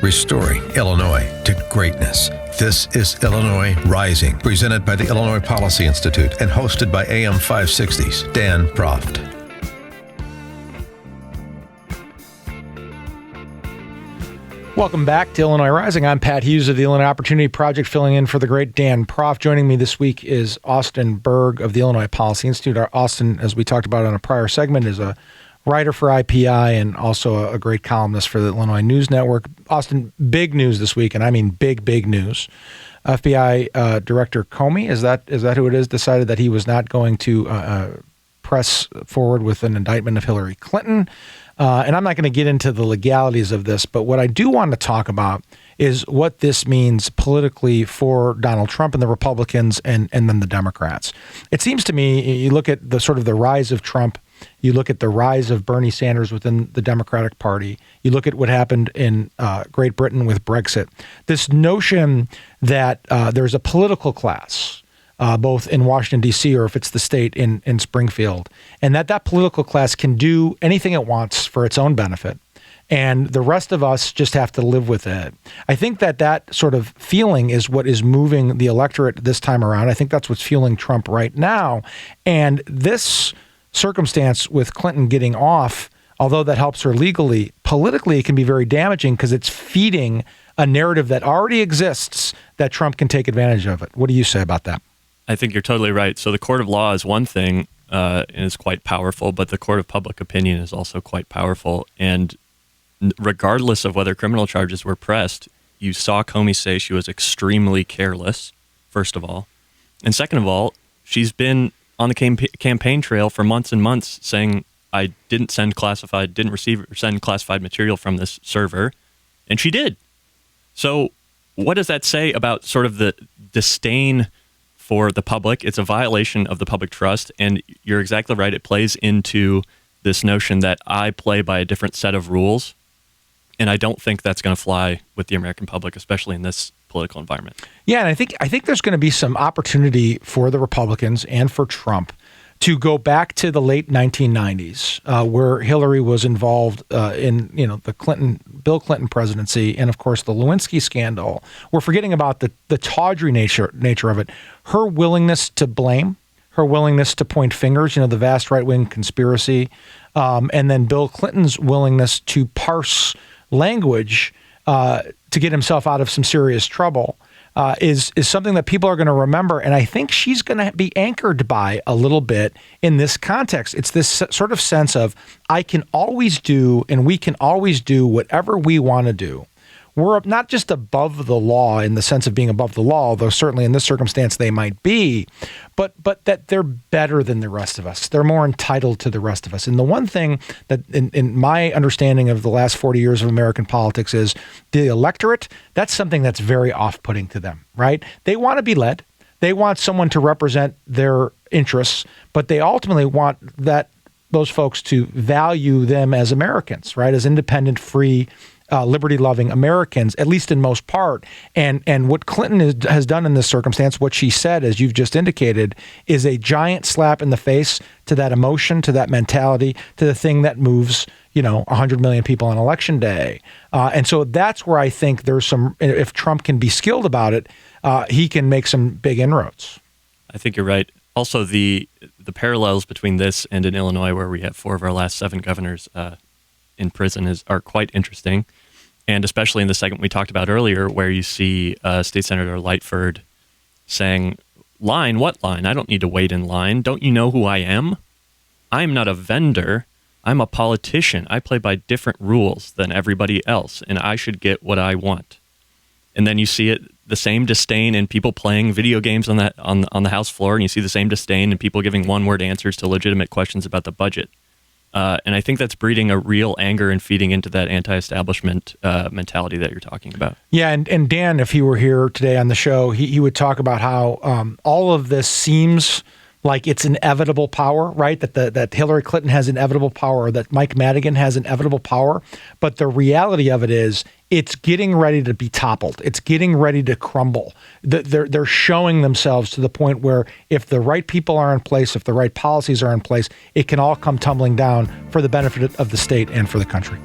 restoring Illinois to greatness. This is Illinois Rising, presented by the Illinois Policy Institute and hosted by AM 560's Dan Proft. Welcome back to Illinois Rising. I'm Pat Hughes of the Illinois Opportunity Project, filling in for the great Dan Proft. Joining me this week is Austin Berg of the Illinois Policy Institute. Austin, as we talked about on a prior segment, is a writer for IPI and also a great columnist for the Illinois News Network. Austin, big news this week, and I mean big news. FBI Director Comey, is that who it is, decided that he was not going to press forward with an indictment of Hillary Clinton. And I'm not going to get into the legalities of this, but what I do want to talk about is what this means politically for Donald Trump and the Republicans and then the Democrats. It seems to me, you look at the sort of the rise of Trump, you look at the rise of Bernie Sanders within the Democratic Party, you look at what happened in Great Britain with Brexit, this notion that there's a political class, both in Washington, D.C., or if it's the state in Springfield, and that political class can do anything it wants for its own benefit, and the rest of us just have to live with it. I think that sort of feeling is what is moving the electorate this time around. I think that's what's fueling Trump right now, and this circumstance with Clinton getting off, although that helps her legally, politically it can be very damaging because it's feeding a narrative that already exists that Trump can take advantage of it. What do you say about that? I think you're totally right. So the court of law is one thing and is quite powerful, but the court of public opinion is also quite powerful. And regardless of whether criminal charges were pressed, you saw Comey say she was extremely careless, first of all. And second of all, she's been on the campaign trail for months and months saying, I didn't send receive or send classified material from this server. And she did. So what does that say about sort of the disdain for the public? It's a violation of the public trust, and you're exactly right. It plays into this notion that I play by a different set of rules, and I don't think that's going to fly with the American public, especially in this political environment. Yeah, and I think there's going to be some opportunity for the Republicans and for Trump to go back to the late 1990s, where Hillary was involved in the Bill Clinton presidency, and of course the Lewinsky scandal. We're forgetting about the tawdry nature of it. Her willingness to blame, her willingness to point fingers, the vast right-wing conspiracy, and then Bill Clinton's willingness to parse language to get himself out of some serious trouble. Is something that people are going to remember, and I think she's going to be anchored by a little bit in this context. It's this sort of sense of, I can always do, and we can always do whatever we want to do. We're not just above the law in the sense of being above the law, though certainly in this circumstance they might be, but that they're better than the rest of us. They're more entitled to the rest of us. And the one thing that in my understanding of the last 40 years of American politics is the electorate, that's something that's very off-putting to them, right? They want to be led. They want someone to represent their interests, but they ultimately want those folks to value them as Americans, right? As independent, free, liberty-loving Americans, at least in most part. And what Clinton has done in this circumstance, what she said, as you've just indicated, is a giant slap in the face to that emotion, to that mentality, to the thing that moves 100 million people on Election Day. And so that's where I think there's some, if Trump can be skilled about it, he can make some big inroads. I think you're right. Also, the parallels between this and in Illinois, where we have 4 of our last 7 governors in prison, are quite interesting. And especially in the segment we talked about earlier, where you see State Senator Lightford saying, line? What line? I don't need to wait in line. Don't you know who I am? I'm not a vendor. I'm a politician. I play by different rules than everybody else, and I should get what I want. And then you see the same disdain in people playing video games on the House floor, and you see the same disdain in people giving one-word answers to legitimate questions about the budget. And I think that's breeding a real anger and feeding into that anti-establishment mentality that you're talking about. Yeah, and Dan, if he were here today on the show, he would talk about how all of this seems like it's inevitable power, right? That Hillary Clinton has inevitable power, or that Mike Madigan has inevitable power. But the reality of it is, it's getting ready to be toppled. It's getting ready to crumble. They're showing themselves to the point where if the right people are in place, if the right policies are in place, it can all come tumbling down for the benefit of the state and for the country.